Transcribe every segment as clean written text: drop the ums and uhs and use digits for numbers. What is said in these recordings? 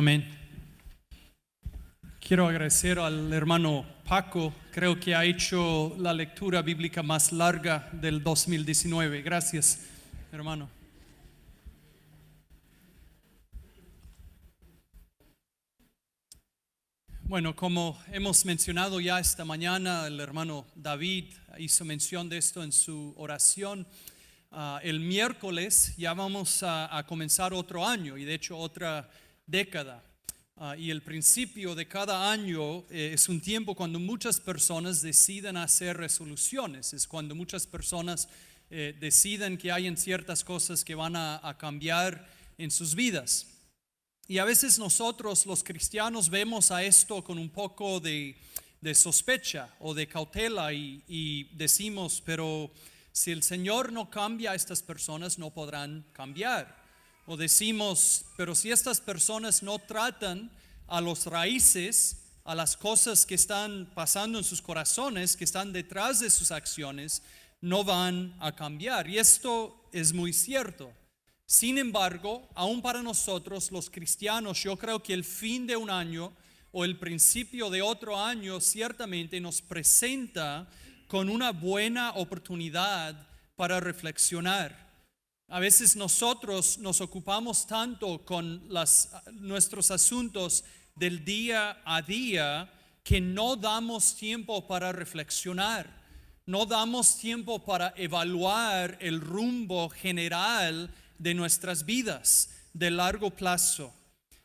Amén. Quiero agradecer al hermano Paco, creo que ha hecho la lectura bíblica más larga del 2019. Gracias, hermano. Bueno, como hemos mencionado ya esta mañana, el hermano David hizo mención de esto en su oración. El miércoles ya vamos a comenzar otro año y de hecho otra década. Y el principio de cada año es un tiempo cuando muchas personas deciden hacer resoluciones. Es cuando muchas personas deciden que hay ciertas cosas que van a cambiar en sus vidas. Y a veces nosotros los cristianos vemos a esto con un poco de sospecha o de cautela y decimos, pero si el Señor no cambia a estas personas, no podrán cambiar. O decimos, pero si estas personas no tratan a los raíces, a las cosas que están pasando en sus corazones, que están detrás de sus acciones, no van a cambiar. Y esto es muy cierto. Sin embargo, aún para nosotros los cristianos, yo creo que el fin de un año o el principio de otro año ciertamente nos presenta con una buena oportunidad para reflexionar. A veces nosotros nos ocupamos tanto con nuestros asuntos del día a día que no damos tiempo para reflexionar, no damos tiempo para evaluar el rumbo general de nuestras vidas de largo plazo.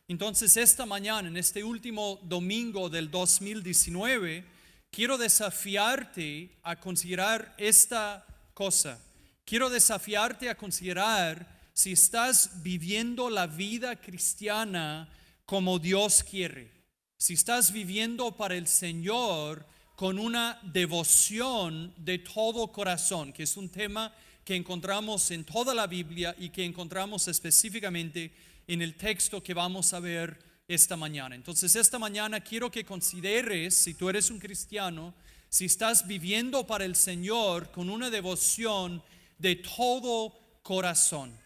Entonces esta mañana, en este último domingo del 2019, quiero desafiarte a considerar esta cosa. Quiero desafiarte a considerar si estás viviendo la vida cristiana como Dios quiere. Si estás viviendo para el Señor con una devoción de todo corazón, que es un tema que encontramos en toda la Biblia y que encontramos específicamente en el texto que vamos a ver esta mañana. Entonces esta mañana quiero que consideres, si tú eres un cristiano, si estás viviendo para el Señor con una devoción de todo corazón.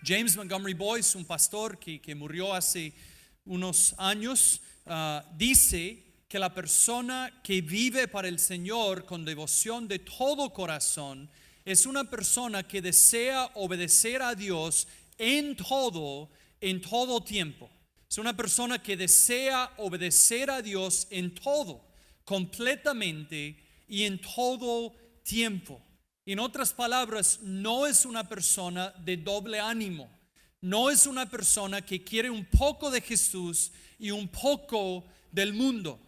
James Montgomery Boyce, un pastor que murió hace unos años, dice que la persona que vive para el Señor con devoción de todo corazón es una persona que desea obedecer a Dios en todo tiempo. Es una persona que desea obedecer a Dios en todo, completamente y en todo tiempo. En otras palabras, no es una persona de doble ánimo. No es una persona que quiere un poco de Jesús y un poco del mundo.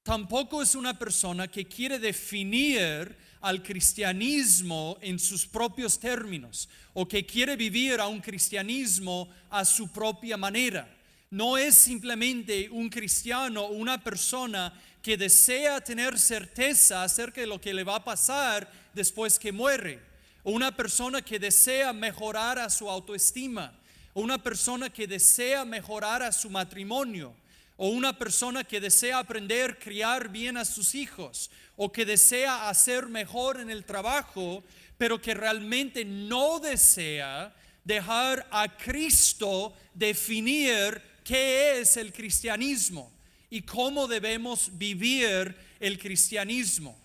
Tampoco es una persona que quiere definir al cristianismo en sus propios términos o que quiere vivir a un cristianismo a su propia manera. No es simplemente un cristiano, una persona que desea tener certeza acerca de lo que le va a pasar después que muere, o una persona que desea mejorar a su autoestima, o una persona que desea mejorar a su matrimonio, o una persona que desea aprender a criar bien a sus hijos, o que desea hacer mejor en el trabajo, pero que realmente no desea dejar a Cristo definir qué es el cristianismo y cómo debemos vivir el cristianismo.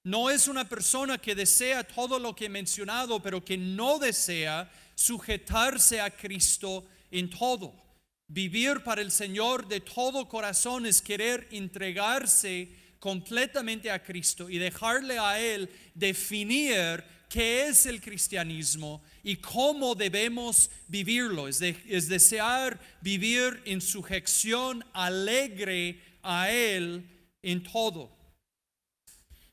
No es una persona que desea todo lo que he mencionado, pero que no desea sujetarse a Cristo en todo. Vivir para el Señor de todo corazón es querer entregarse completamente a Cristo y dejarle a Él definir qué es el cristianismo y cómo debemos vivirlo. Es desear vivir en sujeción alegre a Él en todo.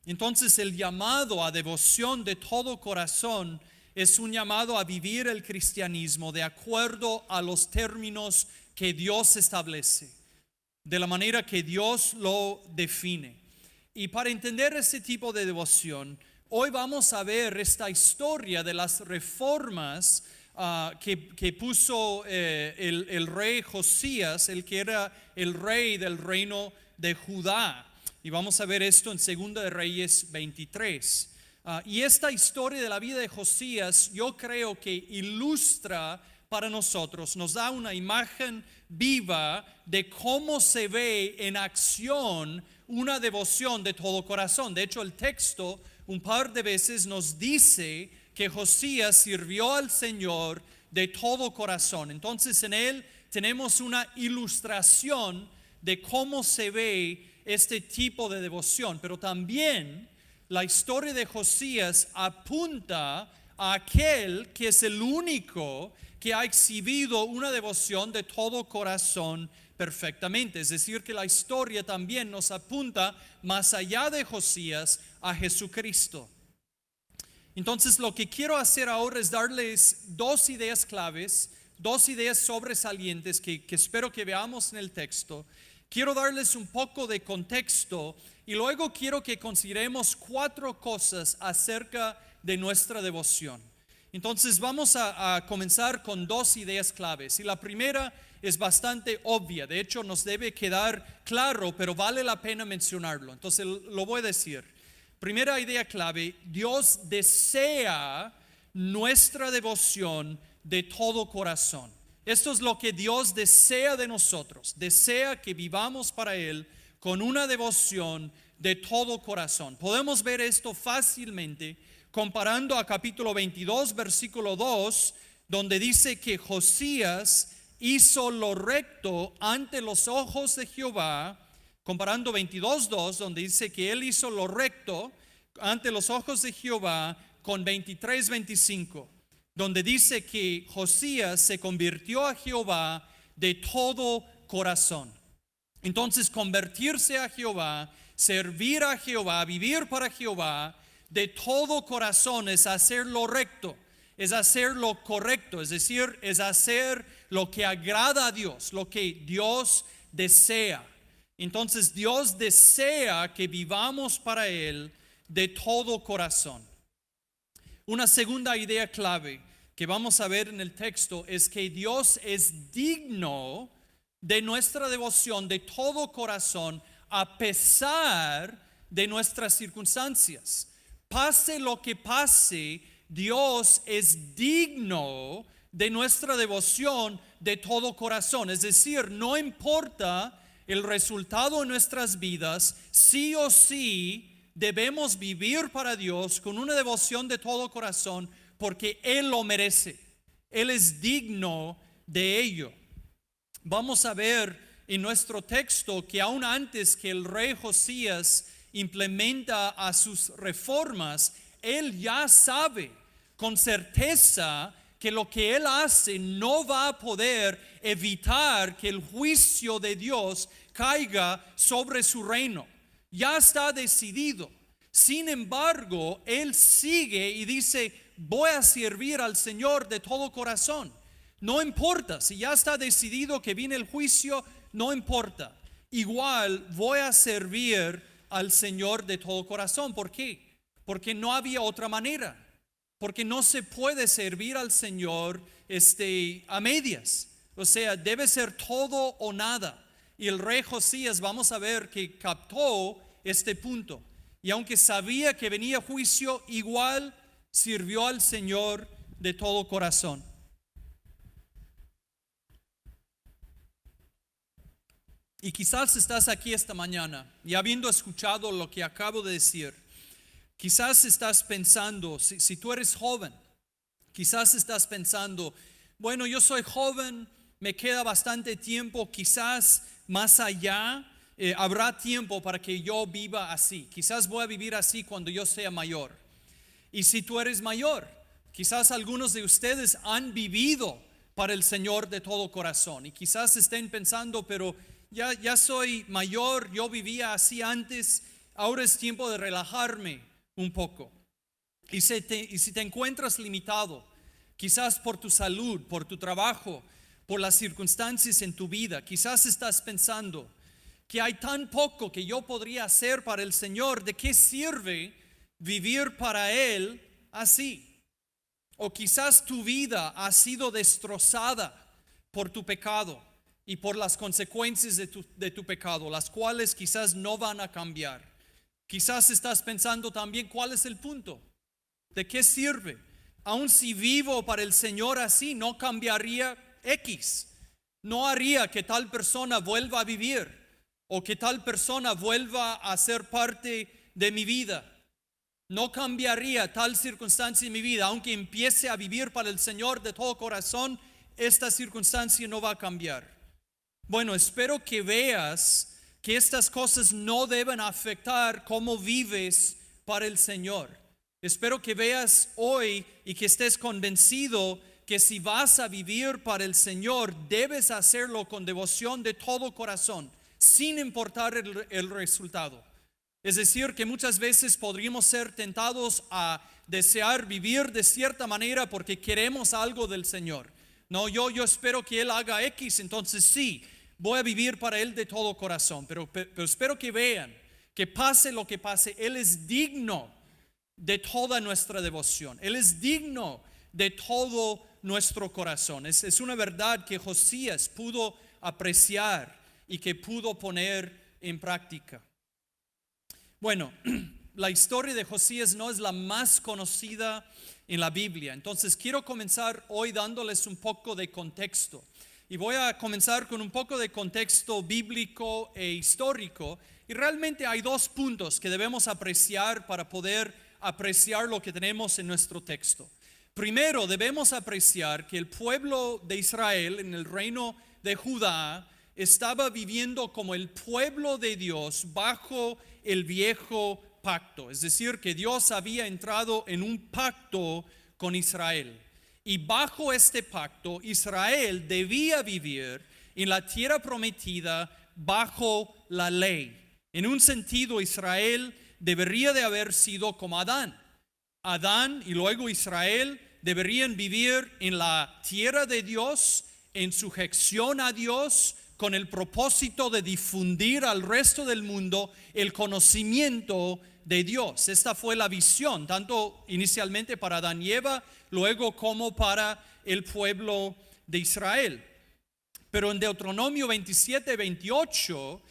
Entonces el llamado a devoción de todo corazón es un llamado a vivir el cristianismo de acuerdo a los términos que Dios establece, de la manera que Dios lo define. Y para entender este tipo de devoción, hoy vamos a ver esta historia de las reformas que puso el rey Josías, el que era el rey del reino de Judá. Y vamos a ver esto en 2 de Reyes 23. Y esta historia de la vida de Josías yo creo que ilustra para nosotros, nos da una imagen viva de cómo se ve en acción una devoción de todo corazón. De hecho, el texto un par de veces nos dice que Josías sirvió al Señor de todo corazón. Entonces en él tenemos una ilustración de cómo se ve este tipo de devoción. Pero también la historia de Josías apunta a aquel que es el único que ha exhibido una devoción de todo corazón perfectamente. Es decir, que la historia también nos apunta más allá de Josías a Jesucristo. Entonces lo que quiero hacer ahora es darles dos ideas claves, dos ideas sobresalientes que espero que veamos en el texto. Quiero darles un poco de contexto y luego quiero que consideremos 4 cosas acerca de nuestra devoción. Entonces vamos a comenzar con 2 ideas claves. Y la primera es bastante obvia, de hecho nos debe quedar claro, pero vale la pena mencionarlo. Entonces lo voy a decir. Primera idea clave: Dios desea nuestra devoción de todo corazón. Esto es lo que Dios desea de nosotros. Desea que vivamos para Él con una devoción de todo corazón. Podemos ver esto fácilmente comparando a capítulo 22, versículo 2, donde dice que Josías hizo lo recto ante los ojos de Jehová. Comparando 22:2, donde dice que él hizo lo recto ante los ojos de Jehová, con 23:25, donde dice que Josías se convirtió a Jehová de todo corazón. Entonces, convertirse a Jehová, servir a Jehová, vivir para Jehová de todo corazón es hacer lo recto, es hacer lo correcto, es decir, es hacer lo que agrada a Dios, lo que Dios desea. Entonces Dios desea que vivamos para Él de todo corazón. Una segunda idea clave que vamos a ver en el texto es que Dios es digno de nuestra devoción de todo corazón a pesar de nuestras circunstancias. Pase lo que pase, Dios es digno de nuestra devoción de todo corazón. Es decir, no importa el resultado en nuestras vidas, sí o sí debemos vivir para Dios con una devoción de todo corazón, porque Él lo merece. Él es digno de ello. Vamos a ver en nuestro texto que aún antes que el rey Josías implementa a sus reformas, él ya sabe con certeza que lo que él hace no va a poder evitar que el juicio de Dios caiga sobre su reino. Ya está decidido. Sin embargo, él sigue y dice: voy a servir al Señor de todo corazón. No importa, si ya está decidido que viene el juicio, no importa. Igual voy a servir al Señor de todo corazón. ¿Por qué? Porque no había otra manera. Porque no se puede servir al Señor a medias. O sea, debe ser todo o nada. Y el rey Josías, vamos a ver que captó este punto. Y aunque sabía que venía juicio, igual sirvió al Señor de todo corazón. Y quizás estás aquí esta mañana y habiendo escuchado lo que acabo de decir, quizás estás pensando, si tú eres joven, quizás estás pensando: bueno, yo soy joven, me queda bastante tiempo, quizás más allá habrá tiempo para que yo viva así. Quizás voy a vivir así cuando yo sea mayor. Y si tú eres mayor, quizás algunos de ustedes han vivido para el Señor de todo corazón. Y quizás estén pensando: pero ya soy mayor, yo vivía así antes, ahora es tiempo de relajarme un poco. Y si te encuentras limitado, quizás por tu salud, por tu trabajo, por las circunstancias en tu vida, quizás estás pensando que hay tan poco que yo podría hacer para el Señor, ¿de qué sirve vivir para Él así? O quizás tu vida ha sido destrozada por tu pecado y por las consecuencias de tu pecado, las cuales quizás no van a cambiar. Quizás estás pensando también: ¿cuál es el punto? ¿De qué sirve Aun si vivo para el Señor así, no cambiaría X. No haría que tal persona vuelva a vivir o que tal persona vuelva a ser parte de mi vida. No cambiaría tal circunstancia en mi vida. Aunque empiece a vivir para el Señor de todo corazón, esta circunstancia no va a cambiar. Bueno, espero que veas que estas cosas no deben afectar cómo vives para el Señor. Espero que veas hoy y que estés convencido que si vas a vivir para el Señor, debes hacerlo con devoción de todo corazón, sin importar el resultado. Es decir, que muchas veces podríamos ser tentados a desear vivir de cierta manera porque queremos algo del Señor. No, yo espero que Él haga X, entonces sí, voy a vivir para Él de todo corazón. Pero espero que vean que pase lo que pase, Él es digno de toda nuestra devoción. Él es digno de todo nuestro corazón. Es una verdad que Josías pudo apreciar y que pudo poner en práctica. Bueno, la historia de Josías no es la más conocida en la Biblia. Entonces quiero comenzar hoy dándoles un poco de contexto. Y voy a comenzar con un poco de contexto bíblico e histórico. Y realmente hay dos puntos que debemos apreciar para poder apreciar lo que tenemos en nuestro texto. Primero, debemos apreciar que el pueblo de Israel en el reino de Judá estaba viviendo como el pueblo de Dios bajo el viejo pacto. Es decir, que Dios había entrado en un pacto con Israel. Y bajo este pacto, Israel debía vivir en la tierra prometida bajo la ley. En un sentido, Israel debería de haber sido como Adán. Adán y luego Israel deberían vivir en la tierra de Dios, en sujeción a Dios, con el propósito de difundir al resto del mundo el conocimiento de Dios. Esta fue la visión, tanto inicialmente para Adán y Eva, luego como para el pueblo de Israel. Pero en Deuteronomio 27-28,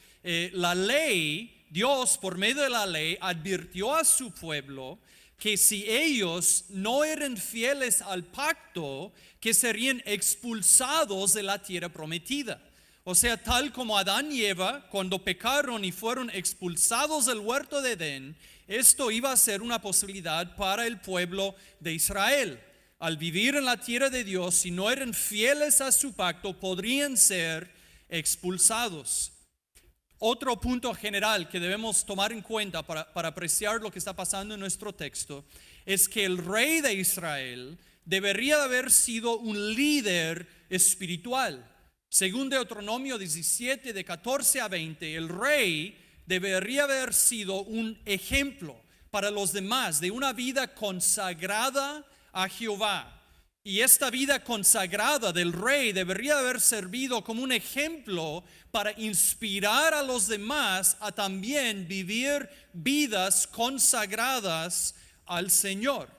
la ley, Dios por medio de la ley advirtió a su pueblo que si ellos no eran fieles al pacto, que serían expulsados de la tierra prometida. O sea, tal como Adán y Eva, cuando pecaron y fueron expulsados del huerto de Edén, esto iba a ser una posibilidad para el pueblo de Israel. Al vivir en la tierra de Dios, si no eran fieles a su pacto, podrían ser expulsados. Otro punto general que debemos tomar en cuenta para apreciar lo que está pasando en nuestro texto es que el rey de Israel debería haber sido un líder espiritual. Según Deuteronomio 17, de 14 a 20, el rey debería haber sido un ejemplo para los demás de una vida consagrada a Jehová. Y esta vida consagrada del rey debería haber servido como un ejemplo para inspirar a los demás a también vivir vidas consagradas al Señor.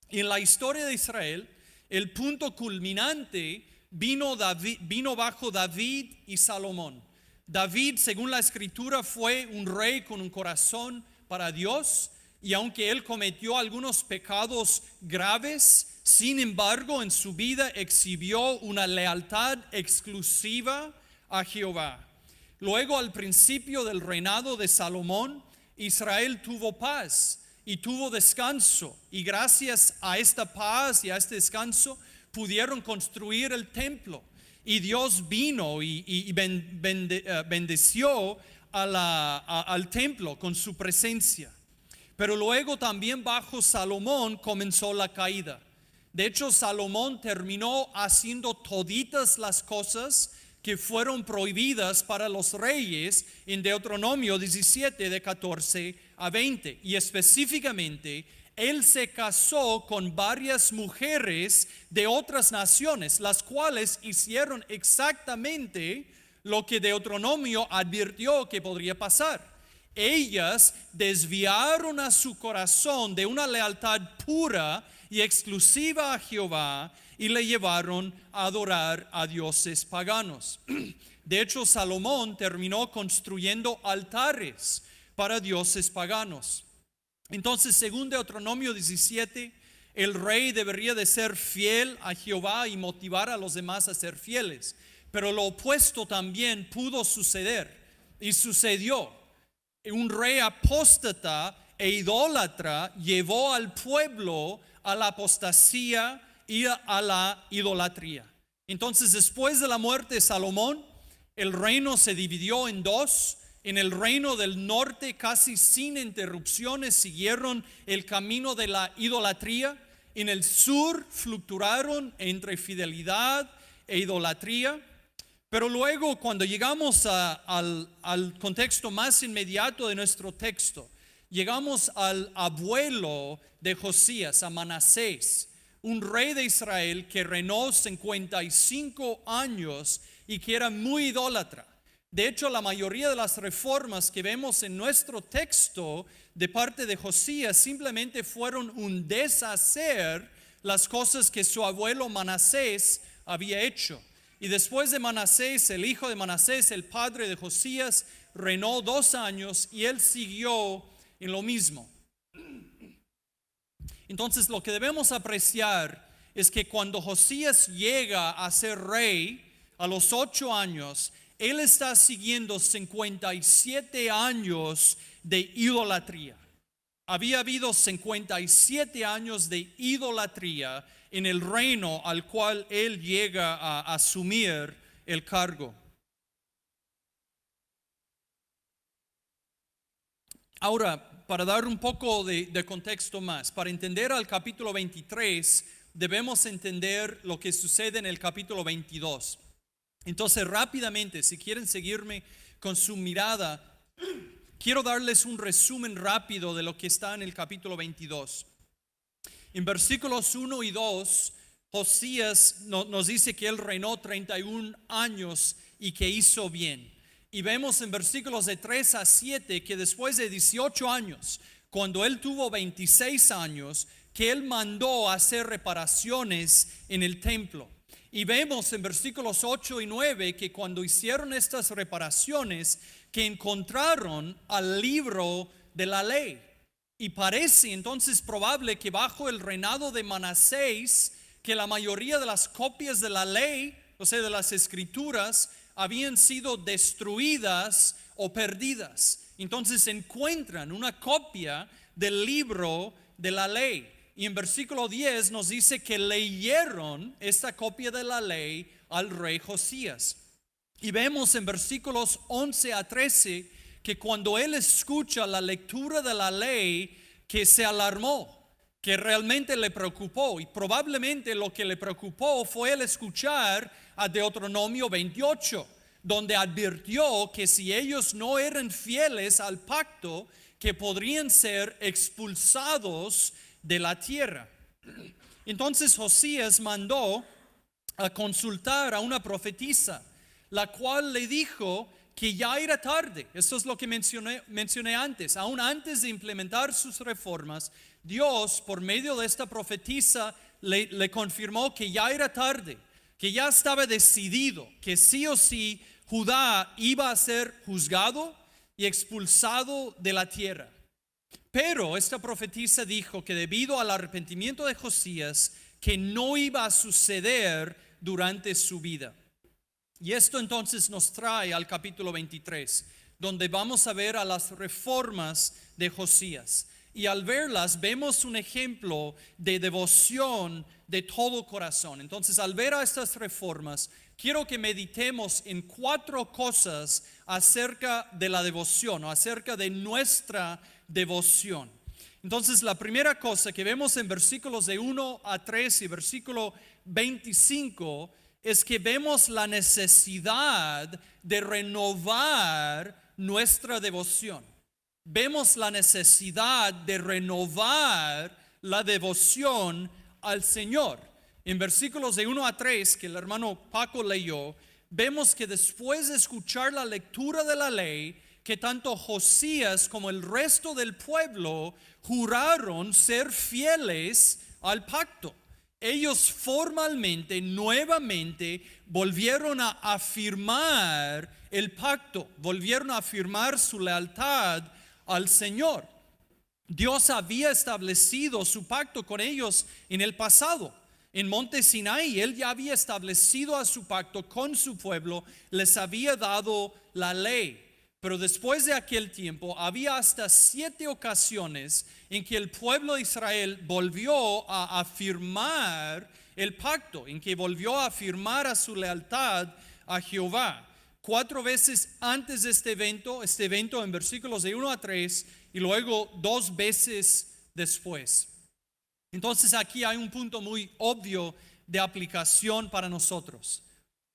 En la historia de Israel, el punto culminante vino bajo David y Salomón. David, según la Escritura, fue un rey con un corazón para Dios, y aunque él cometió algunos pecados graves, sin embargo, en su vida exhibió una lealtad exclusiva a Jehová. Luego, al principio del reinado de Salomón, Israel tuvo paz y tuvo descanso. Y gracias a esta paz y a este descanso, pudieron construir el templo. Y Dios vino y bendeció al templo con su presencia. Pero luego también bajo Salomón comenzó la caída. De hecho, Salomón terminó haciendo toditas las cosas que fueron prohibidas para los reyes en Deuteronomio 17, de 14 a 20. Y específicamente, él se casó con varias mujeres de otras naciones, las cuales hicieron exactamente lo que Deuteronomio advirtió que podría pasar. Ellas desviaron a su corazón de una lealtad pura y exclusiva a Jehová y le llevaron a adorar a dioses paganos. De hecho, Salomón terminó construyendo altares para dioses paganos. Entonces, según Deuteronomio 17, El rey debería de ser fiel a Jehová y motivar a los demás a ser fieles. Pero lo opuesto también pudo suceder y sucedió. Un rey apóstata e idólatra llevó al pueblo a la apostasía y a la idolatría. Entonces, después de la muerte de Salomón, el reino se dividió en dos. En el reino del norte, casi sin interrupciones, siguieron el camino de la idolatría. En el sur fluctuaron entre fidelidad e idolatría. Pero luego, cuando llegamos al contexto más inmediato de nuestro texto, llegamos al abuelo de Josías, a Manasés, un rey de Israel que reinó 55 años y que era muy idólatra. De hecho, la mayoría de las reformas que vemos en nuestro texto de parte de Josías simplemente fueron un deshacer las cosas que su abuelo Manasés había hecho. Y después de Manasés, el hijo de Manasés, el padre de Josías, reinó 2 años y él siguió en lo mismo. Entonces, lo que debemos apreciar es que cuando Josías llega a ser rey a los 8 años, él está siguiendo 57 años de idolatría. Había habido 57 años de idolatría en el reino al cual él llega a asumir el cargo. Ahora, para dar un poco de contexto más, para entender al capítulo 23, debemos entender lo que sucede en el capítulo 22. Entonces, rápidamente, si quieren seguirme con su mirada, quiero darles un resumen rápido de lo que está en el capítulo 22. En versículos 1 y 2, Josías nos dice que él reinó 31 años y que hizo bien. Y vemos en versículos de 3 a 7 que después de 18 años, cuando él tuvo 26 años, que él mandó hacer reparaciones en el templo. Y vemos en versículos 8 y 9 que cuando hicieron estas reparaciones, que encontraron al libro de la ley. Y parece entonces probable que bajo el reinado de Manasés, que la mayoría de las copias de la ley, o sea, de las escrituras, habían sido destruidas o perdidas. Entonces encuentran una copia del libro de la ley. Y en versículo 10 nos dice que leyeron esta copia de la ley al rey Josías. Y vemos en versículos 11 a 13 que cuando él escucha la lectura de la ley, que se alarmó, que realmente le preocupó. Y probablemente lo que le preocupó fue el escuchar a Deuteronomio 28, donde advirtió que si ellos no eran fieles al pacto, que podrían ser expulsados de la tierra. Entonces Josías mandó a consultar a una profetisa, la cual le dijo que ya era tarde. Esto es lo que mencioné antes. Aún antes de implementar sus reformas, Dios, por medio de esta profetisa, le confirmó que ya era tarde, que ya estaba decidido, que sí o sí Judá iba a ser juzgado y expulsado de la tierra. Pero esta profetisa dijo que debido al arrepentimiento de Josías, que no iba a suceder durante su vida. Y esto entonces nos trae al capítulo 23, donde vamos a ver a las reformas de Josías. Y al verlas vemos un ejemplo de devoción de todo corazón. Entonces, al ver a estas reformas, quiero que meditemos en 4 cosas acerca de la devoción o acerca de nuestra devoción. Entonces, la primera cosa que vemos en versículos de 1 a 3 y versículo 25 es que vemos la necesidad de renovar nuestra devoción. Vemos la necesidad de renovar la devoción al Señor. En versículos de 1 a 3 que el hermano Paco leyó, vemos que después de escuchar la lectura de la ley, que tanto Josías como el resto del pueblo juraron ser fieles al pacto. Ellos formalmente, nuevamente, volvieron a afirmar el pacto, volvieron a afirmar su lealtad al Señor. Dios había establecido su pacto con ellos en el pasado. En Monte Sinaí, Él ya había establecido a su pacto con su pueblo, les había dado la ley. Pero después de aquel tiempo, había hasta 7 ocasiones en que el pueblo de Israel volvió a afirmar el pacto, en que volvió a afirmar a su lealtad a Jehová. 4 veces antes de este evento en versículos de 1 a 3, y luego 2 veces después. Entonces aquí hay un punto muy obvio de aplicación para nosotros.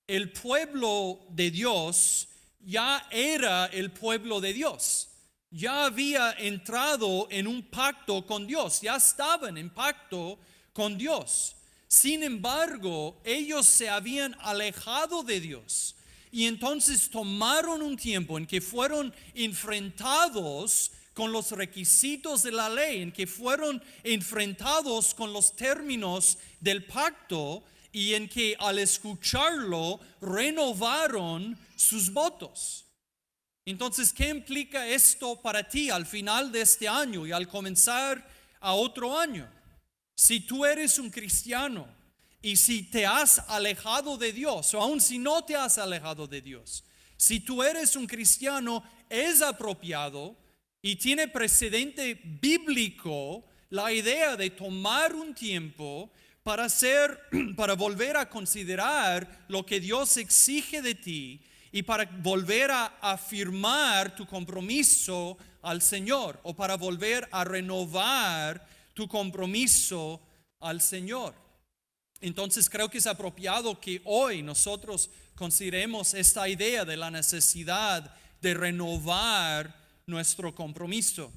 El pueblo de Dios ya era el pueblo de Dios. Ya había entrado en un pacto con Dios. Ya estaban en pacto con Dios. Sin embargo, ellos se habían alejado de Dios. Y entonces tomaron un tiempo en que fueron enfrentados con los requisitos de la ley, en que fueron enfrentados con los términos del pacto y en que al escucharlo renovaron sus votos. Entonces, ¿qué implica esto para ti al final de este año y al comenzar a otro año? Si tú eres un cristiano y si te has alejado de Dios, o aun si no te has alejado de Dios, si tú eres un cristiano, es apropiado y tiene precedente bíblico la idea de tomar un tiempo para volver a considerar lo que Dios exige de ti y para volver a afirmar tu compromiso al Señor, o para volver a renovar tu compromiso al Señor. Entonces creo que es apropiado que hoy nosotros consideremos esta idea de la necesidad de renovar nuestro compromiso.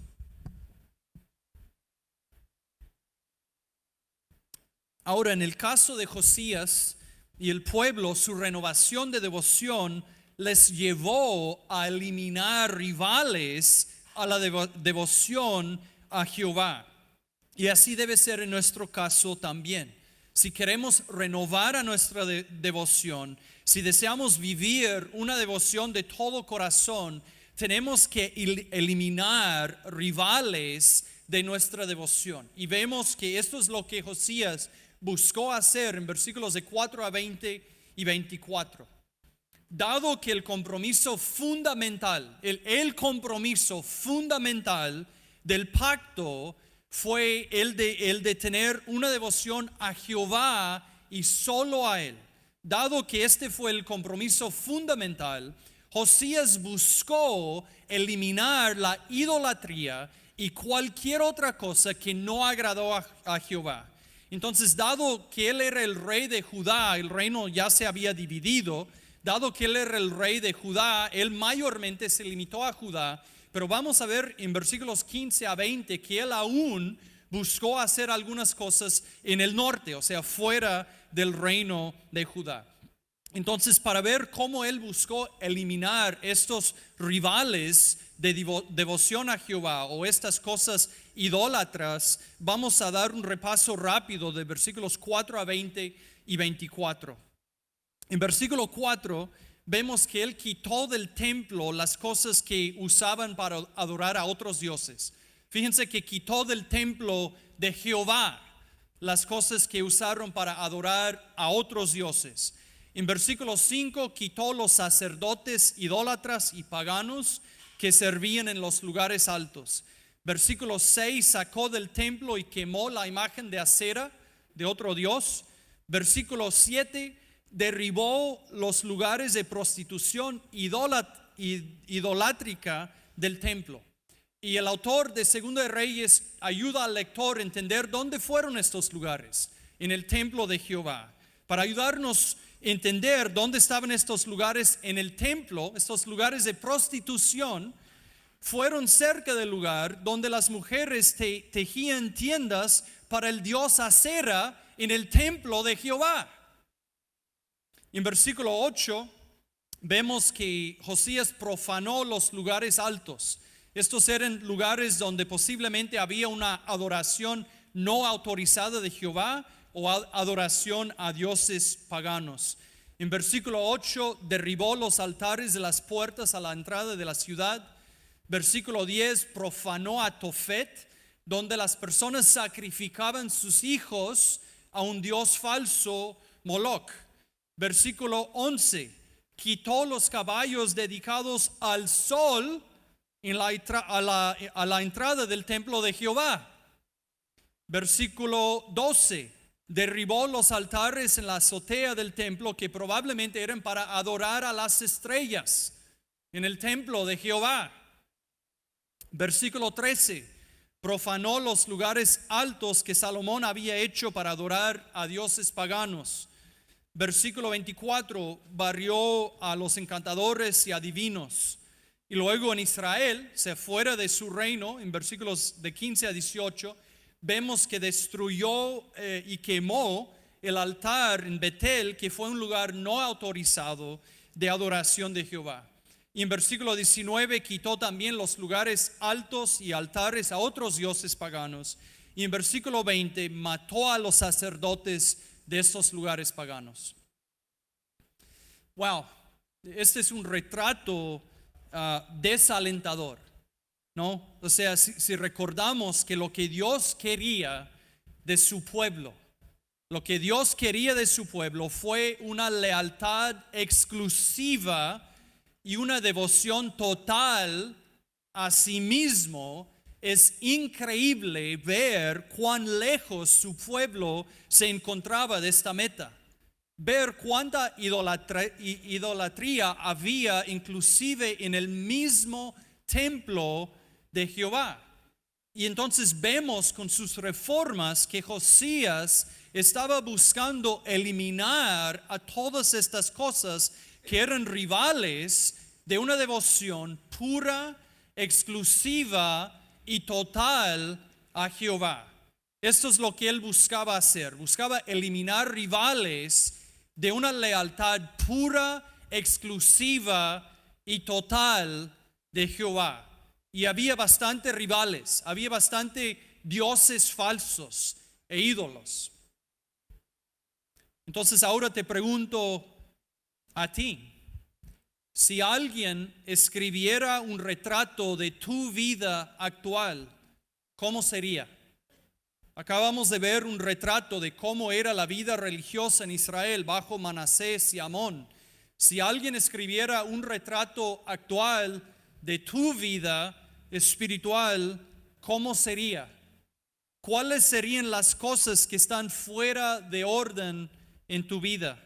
Ahora, en el caso de Josías y el pueblo, su renovación de devoción les llevó a eliminar rivales a la devoción a Jehová. Y así debe ser en nuestro caso también. Si queremos renovar a nuestra devoción, si deseamos vivir una devoción de todo corazón, tenemos que eliminar rivales de nuestra devoción. Y vemos que esto es lo que Josías buscó hacer en versículos de 4 a 20 y 24. Dado que el compromiso fundamental, el compromiso fundamental del pacto fue el de tener una devoción a Jehová y solo a Él. Dado que este fue el compromiso fundamental, Josías buscó eliminar la idolatría y cualquier otra cosa que no agradó a Jehová. Entonces, dado que él era el rey de Judá, el reino ya se había dividido. Dado que él era el rey de Judá, él mayormente se limitó a Judá. Pero vamos a ver en versículos 15 a 20 que él aún buscó hacer algunas cosas en el norte, o sea, fuera del reino de Judá. Entonces, para ver cómo él buscó eliminar estos rivales de devoción a Jehová o estas cosas idólatras, vamos a dar un repaso rápido de versículos 4 a 20 y 24. En versículo 4 vemos que él quitó del templo las cosas que usaban para adorar a otros dioses. Fíjense que quitó del templo de Jehová las cosas que usaron para adorar a otros dioses. En versículo 5 quitó los sacerdotes idólatras y paganos que servían en los lugares altos. Versículo 6 sacó del templo y quemó la imagen de acera de otro dios. Versículo 7 derribó los lugares de prostitución idolátrica del templo. Y el autor de Segunda de Reyes ayuda al lector a entender dónde fueron estos lugares en el templo de Jehová. Para ayudarnos a entender dónde estaban estos lugares en el templo, estos lugares de prostitución, fueron cerca del lugar donde las mujeres tejían tiendas para el dios Acera en el templo de Jehová. En versículo 8 vemos que Josías profanó los lugares altos. Estos eran lugares donde posiblemente había una adoración no autorizada de Jehová o adoración a dioses paganos. En versículo 8 derribó los altares de las puertas a la entrada de la ciudad. Versículo 10 profanó a Tofet, donde las personas sacrificaban sus hijos a un dios falso, Moloch. Versículo 11, quitó los caballos dedicados al sol a la entrada del templo de Jehová. Versículo 12, derribó los altares en la azotea del templo que probablemente eran para adorar a las estrellas en el templo de Jehová. Versículo 13, profanó los lugares altos que Salomón había hecho para adorar a dioses paganos. Versículo 24, barrió a los encantadores y adivinos. Y luego en Israel, se fuera de su reino, en versículos de 15 a 18, vemos que destruyó y quemó el altar en Betel, que fue un lugar no autorizado de adoración de Jehová. Y en versículo 19 quitó también los lugares altos y altares a otros dioses paganos. Y en versículo 20 mató a los sacerdotes de estos lugares paganos. Wow, este es un retrato desalentador, ¿no? O sea, si recordamos que lo que Dios quería de su pueblo, fue una lealtad exclusiva y una devoción total a sí mismo, es increíble ver cuán lejos su pueblo se encontraba de esta meta. Ver cuánta idolatría había inclusive en el mismo templo de Jehová. Y entonces vemos con sus reformas que Josías estaba buscando eliminar a todas estas cosas que eran rivales de una devoción pura, exclusiva y total a Jehová. Esto es lo que él buscaba hacer. Buscaba eliminar rivales de una lealtad pura, exclusiva y total de Jehová. Y había bastante rivales, había bastante dioses falsos e ídolos. Entonces ahora te pregunto a ti, si alguien escribiera un retrato de tu vida actual, ¿cómo sería? Acabamos de ver un retrato de cómo era la vida religiosa en Israel bajo Manasés y Amón. Si alguien escribiera un retrato actual de tu vida espiritual, ¿cómo sería? ¿Cuáles serían las cosas que están fuera de orden en tu vida?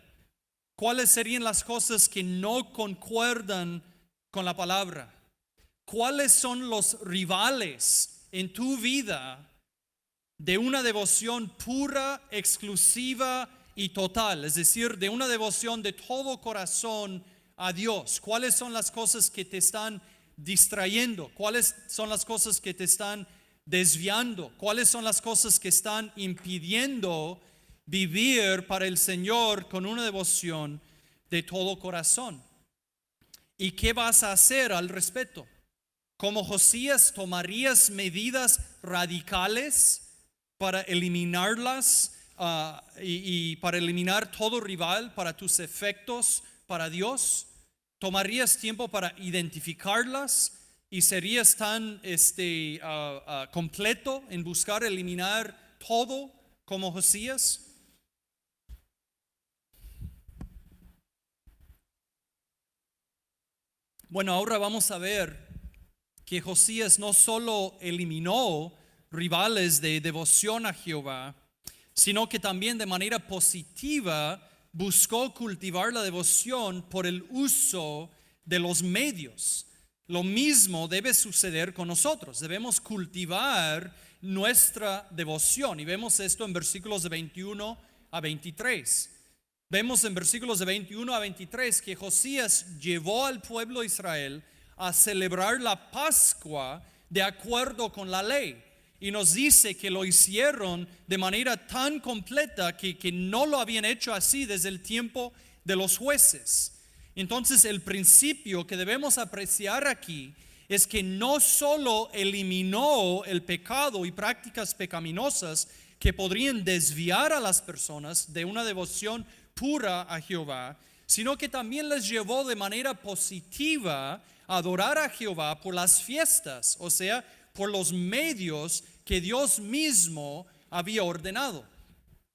¿Cuáles serían las cosas que no concuerdan con la palabra? ¿Cuáles son los rivales en tu vida de una devoción pura, exclusiva y total? Es decir, de una devoción de todo corazón a Dios. ¿Cuáles son las cosas que te están distrayendo? ¿Cuáles son las cosas que te están desviando? ¿Cuáles son las cosas que están impidiendo vivir para el Señor con una devoción de todo corazón? ¿Y qué vas a hacer al respecto? Como Josías, ¿tomarías medidas radicales para eliminarlas y para eliminar todo rival para tus efectos para Dios? ¿Tomarías tiempo para identificarlas y serías tan completo en buscar eliminar todo como Josías? Bueno, ahora vamos a ver que Josías no solo eliminó rivales de devoción a Jehová, sino que también de manera positiva buscó cultivar la devoción por el uso de los medios. Lo mismo debe suceder con nosotros. Debemos cultivar nuestra devoción. Y vemos esto en versículos de 21 a 23. Vemos en versículos de 21 a 23 que Josías llevó al pueblo de Israel a celebrar la Pascua de acuerdo con la ley. Y nos dice que lo hicieron de manera tan completa que no lo habían hecho así desde el tiempo de los jueces. Entonces el principio que debemos apreciar aquí es que no solo eliminó el pecado y prácticas pecaminosas que podrían desviar a las personas de una devoción pura a Jehová, sino que también les llevó de manera positiva a adorar a Jehová por las fiestas, o sea, por los medios que Dios mismo había ordenado.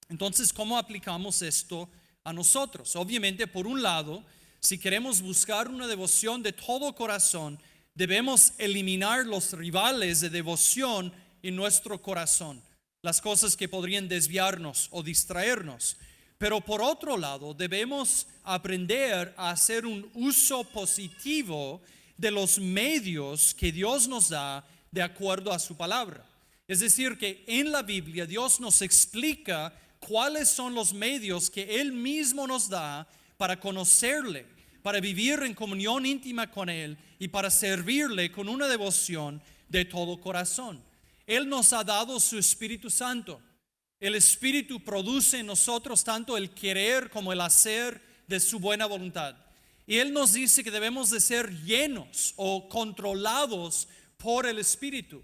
Entonces, ¿cómo aplicamos esto a nosotros? Obviamente, por un lado, si queremos buscar una devoción de todo corazón, debemos eliminar los rivales de devoción en nuestro corazón, las cosas que podrían desviarnos o distraernos. Pero por otro lado, debemos aprender a hacer un uso positivo de los medios que Dios nos da de acuerdo a su palabra. Es decir, que en la Biblia Dios nos explica cuáles son los medios que Él mismo nos da para conocerle, para vivir en comunión íntima con Él y para servirle con una devoción de todo corazón. Él nos ha dado su Espíritu Santo. El Espíritu produce en nosotros tanto el querer como el hacer de su buena voluntad. Y Él nos dice que debemos de ser llenos o controlados por el Espíritu.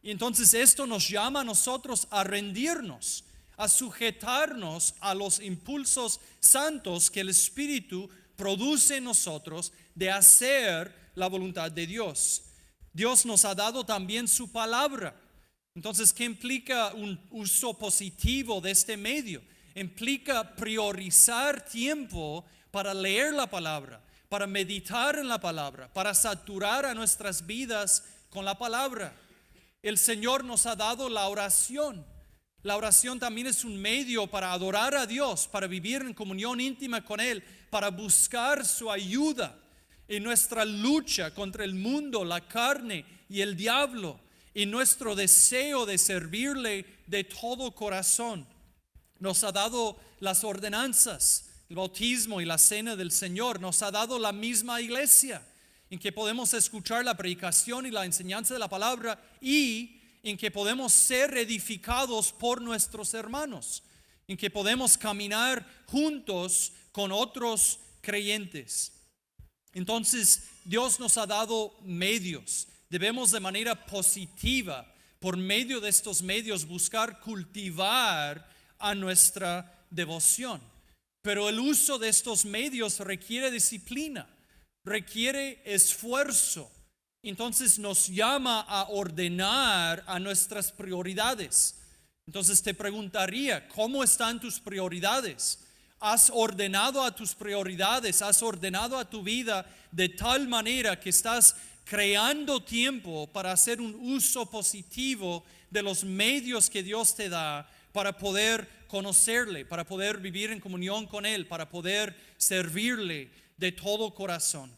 Y entonces esto nos llama a nosotros a rendirnos, a sujetarnos a los impulsos santos que el Espíritu produce en nosotros de hacer la voluntad de Dios. Dios nos ha dado también su palabra. Entonces, ¿qué implica un uso positivo de este medio? Implica priorizar tiempo para leer la palabra, para meditar en la palabra, para saturar a nuestras vidas con la palabra. El Señor nos ha dado la oración. La oración también es un medio para adorar a Dios, para vivir en comunión íntima con Él, para buscar su ayuda en nuestra lucha contra el mundo, la carne y el diablo, y nuestro deseo de servirle de todo corazón. Nos ha dado las ordenanzas, el bautismo y la cena del Señor. Nos ha dado la misma iglesia en que podemos escuchar la predicación y la enseñanza de la palabra y en que podemos ser edificados por nuestros hermanos, en que podemos caminar juntos con otros creyentes. Entonces, Dios nos ha dado medios. Debemos de manera positiva, por medio de estos medios, buscar cultivar a nuestra devoción. Pero el uso de estos medios requiere disciplina, requiere esfuerzo. Entonces nos llama a ordenar a nuestras prioridades. Entonces te preguntaría, ¿cómo están tus prioridades? ¿Has ordenado a tus prioridades? ¿Has ordenado a tu vida de tal manera que estás creando tiempo para hacer un uso positivo de los medios que Dios te da para poder conocerle, para poder vivir en comunión con Él, para poder servirle de todo corazón?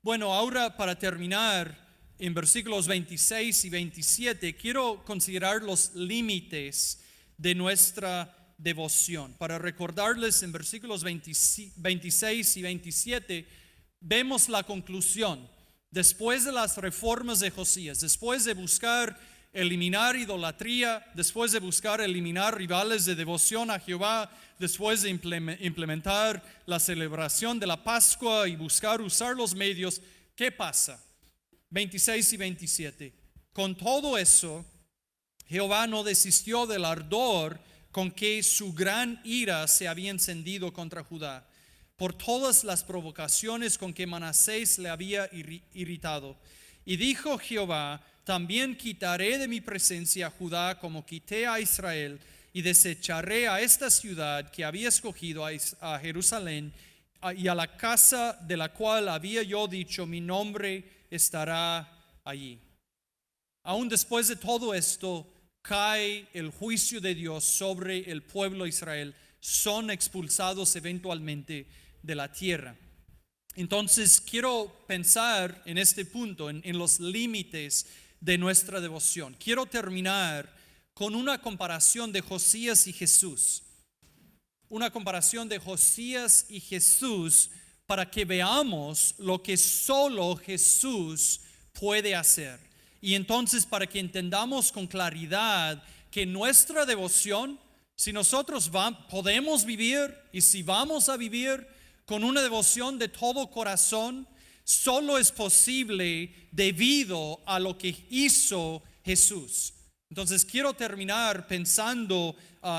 Bueno, ahora para terminar, en versículos 26 y 27, quiero considerar los límites de nuestra devoción. Para recordarles, en versículos 26 y 27, vemos la conclusión. Después de las reformas de Josías, después de buscar eliminar idolatría, después de buscar eliminar rivales de devoción a Jehová, después de implementar la celebración de la Pascua y buscar usar los medios, ¿qué pasa? 26 y 27. Con todo eso, Jehová no desistió del ardor con que su gran ira se había encendido contra Judá, por todas las provocaciones con que Manasés le había irritado. Y dijo Jehová: también quitaré de mi presencia a Judá como quité a Israel, y desecharé a esta ciudad que había escogido, a Jerusalén, y a la casa de la cual había yo dicho: mi nombre estará allí. Aún después de todo esto, cae el juicio de Dios sobre el pueblo de Israel. Son expulsados eventualmente de la tierra. Entonces quiero pensar en este punto, en los límites de nuestra devoción. Quiero terminar con una comparación de Josías y Jesús. Una comparación de Josías y Jesús para que veamos lo que solo Jesús puede hacer. Y entonces para que entendamos con claridad que nuestra devoción, si nosotros podemos vivir y si vamos a vivir con una devoción de todo corazón, solo es posible debido a lo que hizo Jesús. Entonces quiero terminar pensando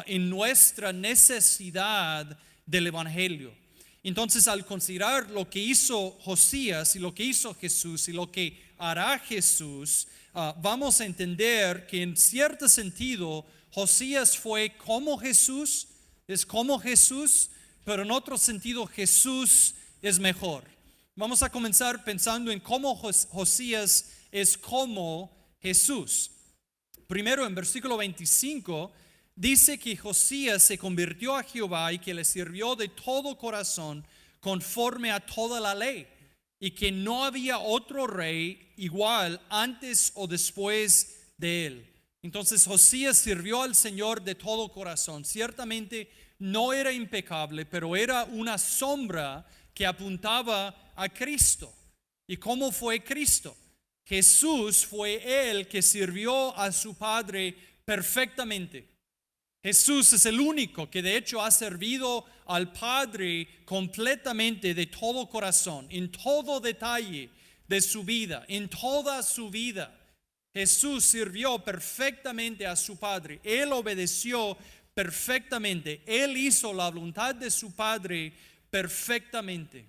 en nuestra necesidad del Evangelio. Entonces, al considerar lo que hizo Josías y lo que hizo Jesús y lo que hará Jesús, vamos a entender que en cierto sentido Josías fue como Jesús, es como Jesús, pero en otro sentido Jesús es mejor. Vamos a comenzar pensando en cómo Josías es como Jesús. Primero, en versículo 25, dice que Josías se convirtió a Jehová y que le sirvió de todo corazón conforme a toda la ley, y que no había otro rey igual antes o después de él. Entonces Josías sirvió al Señor de todo corazón. Ciertamente no era impecable, pero era una sombra que apuntaba a Cristo. ¿Y cómo fue Cristo? Jesús fue el que sirvió a su Padre perfectamente. Jesús es el único que de hecho ha servido al Padre completamente de todo corazón, en todo detalle de su vida, en toda su vida. Jesús sirvió perfectamente a su Padre. Él obedeció perfectamente. Él hizo la voluntad de su Padre perfectamente.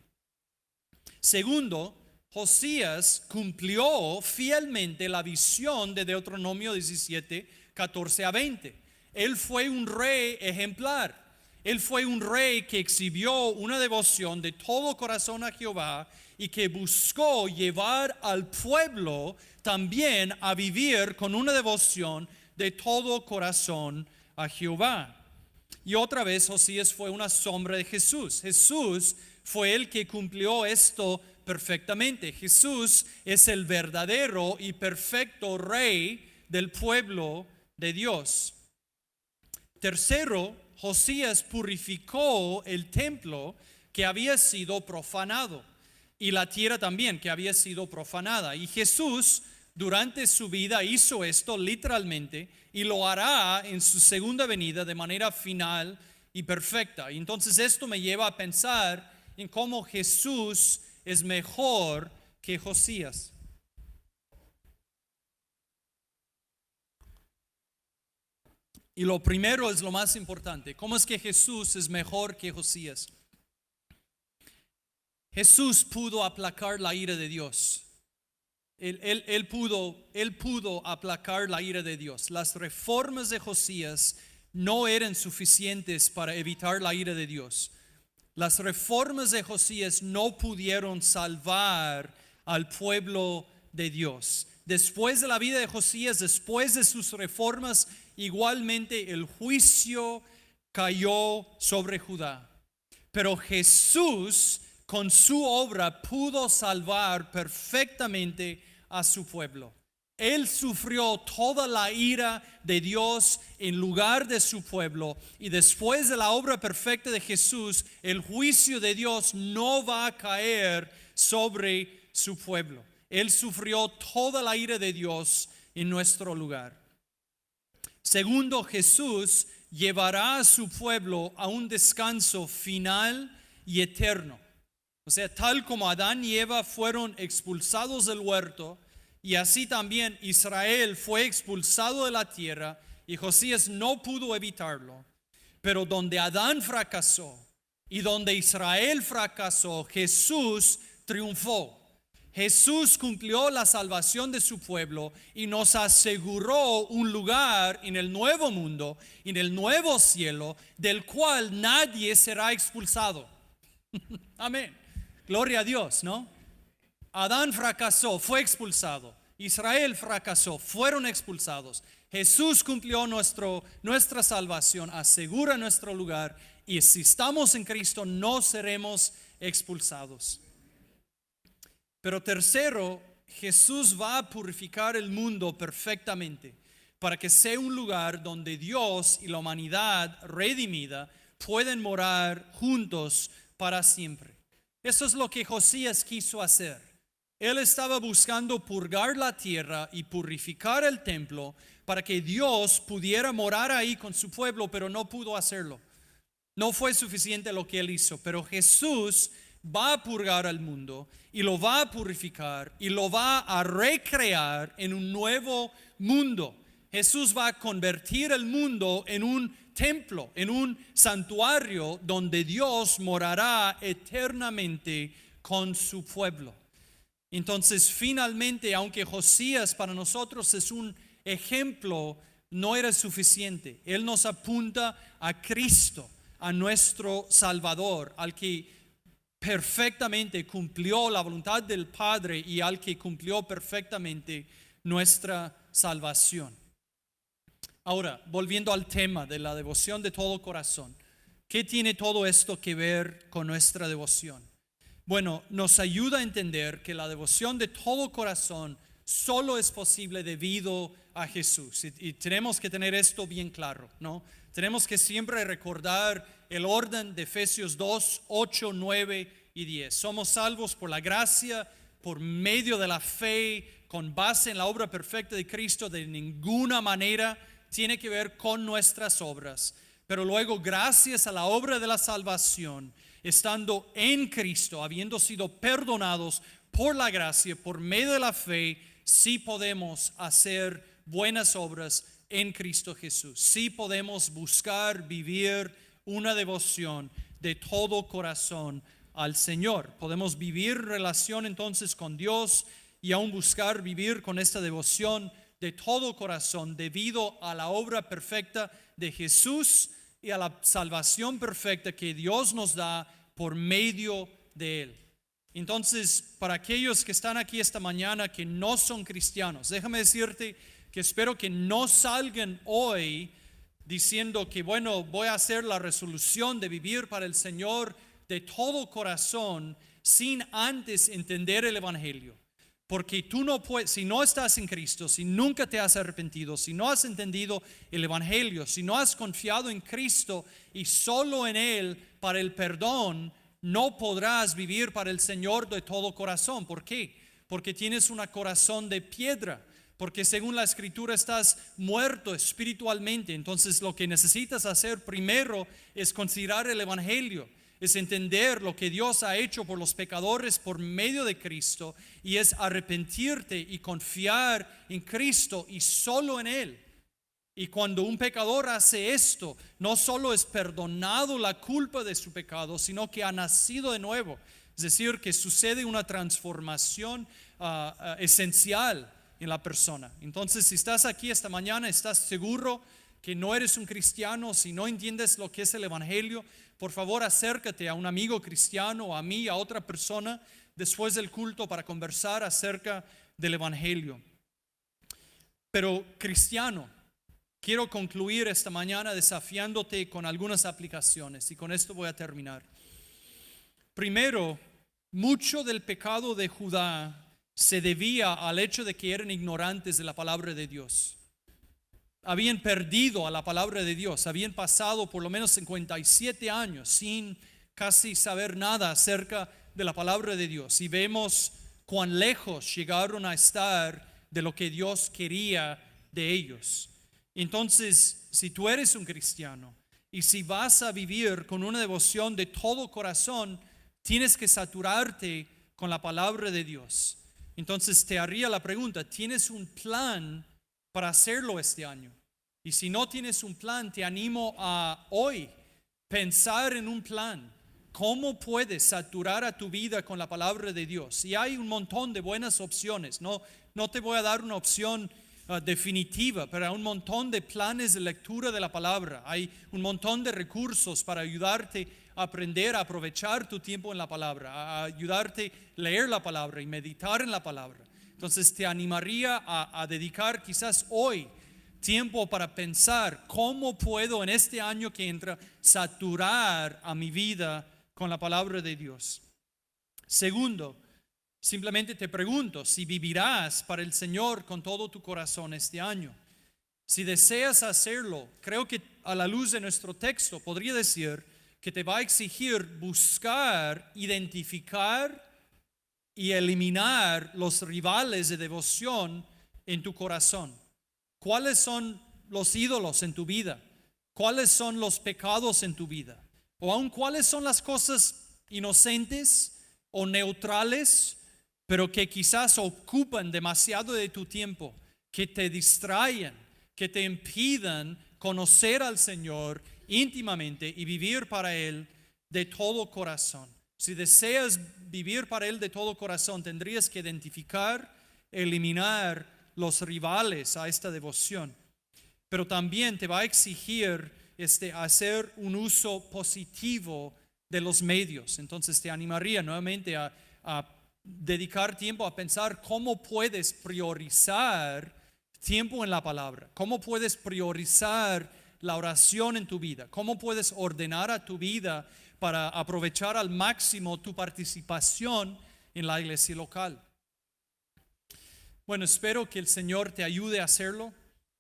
Segundo, Josías cumplió fielmente la visión de Deuteronomio 17, 14 a 20. Él fue un rey ejemplar. Él fue un rey que exhibió una devoción de todo corazón a Jehová y que buscó llevar al pueblo también a vivir con una devoción de todo corazón a Jehová. Y otra vez Josías fue una sombra de Jesús. Jesús fue el que cumplió esto perfectamente. Jesús es el verdadero y perfecto rey del pueblo de Dios. Tercero, Josías purificó el templo que había sido profanado y la tierra también que había sido profanada. Y Jesús durante su vida hizo esto literalmente y lo hará en su segunda venida de manera final y perfecta. Y entonces esto me lleva a pensar en cómo Jesús es mejor que Josías. Y lo primero es lo más importante. ¿Cómo es que Jesús es mejor que Josías? Jesús pudo aplacar la ira de Dios. Él pudo aplacar la ira de Dios. Las reformas de Josías no eran suficientes para evitar la ira de Dios. Las reformas de Josías no pudieron salvar al pueblo de Dios. Después de la vida de Josías, después de sus reformas, igualmente el juicio cayó sobre Judá. Pero Jesús con su obra pudo salvar perfectamente a su pueblo. Él sufrió toda la ira de Dios en lugar de su pueblo. Y después de la obra perfecta de Jesús, el juicio de Dios no va a caer sobre su pueblo. Él sufrió toda la ira de Dios en nuestro lugar. Segundo, Jesús llevará a su pueblo a un descanso final y eterno. O sea, tal como Adán y Eva fueron expulsados del huerto, y así también Israel fue expulsado de la tierra, y Josías no pudo evitarlo. Pero donde Adán fracasó y donde Israel fracasó, Jesús triunfó. Jesús cumplió la salvación de su pueblo y nos aseguró un lugar en el nuevo mundo, en el nuevo cielo, del cual nadie será expulsado. Amén. Gloria a Dios, ¿no? Adán fracasó, fue expulsado. Israel fracasó, fueron expulsados. Jesús cumplió nuestra salvación, asegura nuestro lugar, y si estamos en Cristo no seremos expulsados. Pero tercero, Jesús va a purificar el mundo perfectamente para que sea un lugar donde Dios y la humanidad redimida pueden morar juntos para siempre. Eso es lo que Josías quiso hacer. Él estaba buscando purgar la tierra y purificar el templo para que Dios pudiera morar ahí con su pueblo, pero no pudo hacerlo. No fue suficiente lo que él hizo, pero Jesús va a purgar al mundo y lo va a purificar y lo va a recrear en un nuevo mundo. Jesús va a convertir el mundo en un templo, en un santuario donde Dios morará eternamente con su pueblo. Entonces, finalmente, aunque Josías para nosotros es un ejemplo, no era suficiente. Él nos apunta a Cristo, a nuestro Salvador, al que perfectamente cumplió la voluntad del Padre y al que cumplió perfectamente nuestra salvación. Ahora, volviendo al tema de la devoción de todo corazón, ¿qué tiene todo esto que ver con nuestra devoción? Bueno, nos ayuda a entender que la devoción de todo corazón solo es posible debido a Jesús. Y tenemos que tener esto bien claro, ¿no? Tenemos que siempre recordar el orden de Efesios 2, 8, 9 y 10. Somos salvos por la gracia, por medio de la fe, con base en la obra perfecta de Cristo. De ninguna manera tiene que ver con nuestras obras. Pero luego, gracias a la obra de la salvación, estando en Cristo, habiendo sido perdonados por la gracia, por medio de la fe, sí podemos hacer buenas obras en Cristo Jesús. Sí podemos buscar vivir una devoción de todo corazón al Señor. Podemos vivir relación entonces con Dios y aún buscar vivir con esta devoción de todo corazón debido a la obra perfecta de Jesús y a la salvación perfecta que Dios nos da por medio de Él. Entonces, para aquellos que están aquí esta mañana que no son cristianos, déjame decirte que espero que no salgan hoy diciendo que bueno, voy a hacer la resolución de vivir para el Señor de todo corazón sin antes entender el Evangelio. Porque tú no puedes, si no estás en Cristo, si nunca te has arrepentido, si no has entendido el Evangelio, si no has confiado en Cristo y solo en Él para el perdón, no podrás vivir para el Señor de todo corazón. ¿Por qué? Porque tienes un corazón de piedra. Porque según la Escritura estás muerto espiritualmente. Entonces lo que necesitas hacer primero es considerar el Evangelio. Es entender lo que Dios ha hecho por los pecadores por medio de Cristo y es arrepentirte y confiar en Cristo y solo en Él. Y cuando un pecador hace esto, no solo es perdonado la culpa de su pecado, sino que ha nacido de nuevo. Es decir, que sucede una transformación esencial en la persona. Entonces, si estás aquí esta mañana, estás seguro que no eres un cristiano, si no entiendes lo que es el Evangelio, por favor acércate a un amigo cristiano, a mí, a otra persona después del culto para conversar acerca del Evangelio. Pero cristiano, quiero concluir esta mañana desafiándote con algunas aplicaciones y con esto voy a terminar. Primero, mucho del pecado de Judá se debía al hecho de que eran ignorantes de la palabra de Dios. Habían perdido a la palabra de Dios, habían pasado por lo menos 57 años sin casi saber nada acerca de la palabra de Dios. Y vemos cuán lejos llegaron a estar de lo que Dios quería de ellos. Entonces, si tú eres un cristiano y si vas a vivir con una devoción de todo corazón, tienes que saturarte con la palabra de Dios. Entonces te haría la pregunta, ¿tienes un plan para hacerlo este año? Y si no tienes un plan, te animo a hoy pensar en un plan. ¿Cómo puedes saturar a tu vida con la palabra de Dios? Y hay un montón de buenas opciones. No te voy a dar una opción definitiva, pero hay un montón de planes de lectura de la palabra. Hay un montón de recursos para ayudarte a aprender a aprovechar tu tiempo en la palabra, a ayudarte a leer la palabra y meditar en la palabra. Entonces te animaría a dedicar quizás hoy tiempo para pensar cómo puedo en este año que entra saturar a mi vida con la palabra de Dios. Segundo, simplemente te pregunto si vivirás para el Señor con todo tu corazón este año. Si deseas hacerlo, creo que a la luz de nuestro texto podría decir que te va a exigir buscar, identificar y eliminar los rivales de devoción en tu corazón. ¿Cuáles son los ídolos en tu vida? ¿Cuáles son los pecados en tu vida? O aún cuáles son las cosas inocentes o neutrales, pero que quizás ocupan demasiado de tu tiempo, que te distraen, que te impidan conocer al Señor íntimamente y vivir para Él de todo corazón. Si deseas vivir para Él de todo corazón, tendrías que identificar, eliminar los rivales a esta devoción. Pero también te va a exigir hacer un uso positivo de los medios. Entonces te animaría nuevamente a dedicar tiempo a pensar cómo puedes priorizar tiempo en la palabra, cómo puedes priorizar la oración en tu vida, cómo puedes ordenar a tu vida para aprovechar al máximo tu participación en la iglesia local. Bueno, espero que el Señor te ayude a hacerlo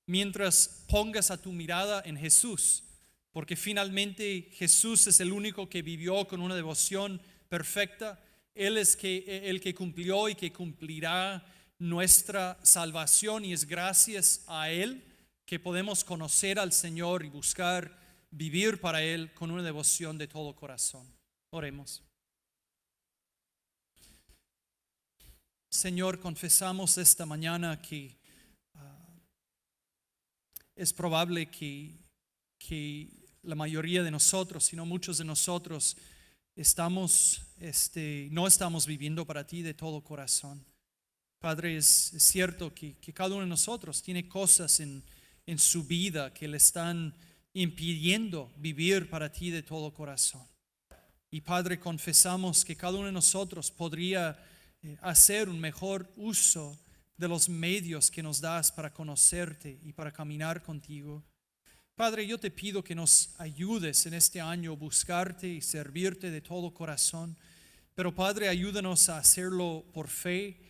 mientras pongas a tu mirada en Jesús, porque finalmente Jesús es el único que vivió con una devoción perfecta. Él es el que cumplió y que cumplirá nuestra salvación, y es gracias a Él que podemos conocer al Señor y buscar vivir para Él con una devoción de todo corazón. Oremos. Señor, confesamos esta mañana que es probable que la mayoría de nosotros, si no muchos de nosotros, no estamos viviendo para ti de todo corazón. Padre, es cierto que cada uno de nosotros tiene cosas en su vida que le están impidiendo vivir para ti de todo corazón. Y Padre, confesamos que cada uno de nosotros podría hacer un mejor uso de los medios que nos das para conocerte y para caminar contigo. Padre, yo te pido que nos ayudes en este año a buscarte y servirte de todo corazón. Pero Padre, ayúdanos a hacerlo por fe,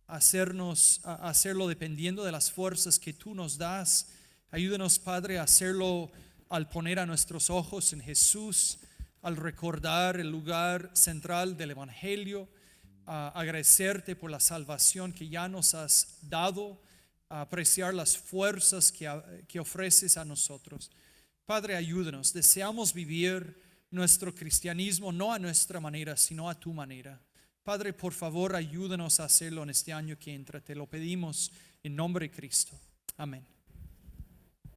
a hacerlo dependiendo de las fuerzas que tú nos das. Ayúdanos, Padre, a hacerlo al poner a nuestros ojos en Jesús, al recordar el lugar central del Evangelio, a agradecerte por la salvación que ya nos has dado, a apreciar las fuerzas que ofreces a nosotros. Padre, ayúdanos. Deseamos vivir nuestro cristianismo no a nuestra manera, sino a tu manera. Padre, por favor, ayúdanos a hacerlo en este año que entra. Te lo pedimos en nombre de Cristo. Amén.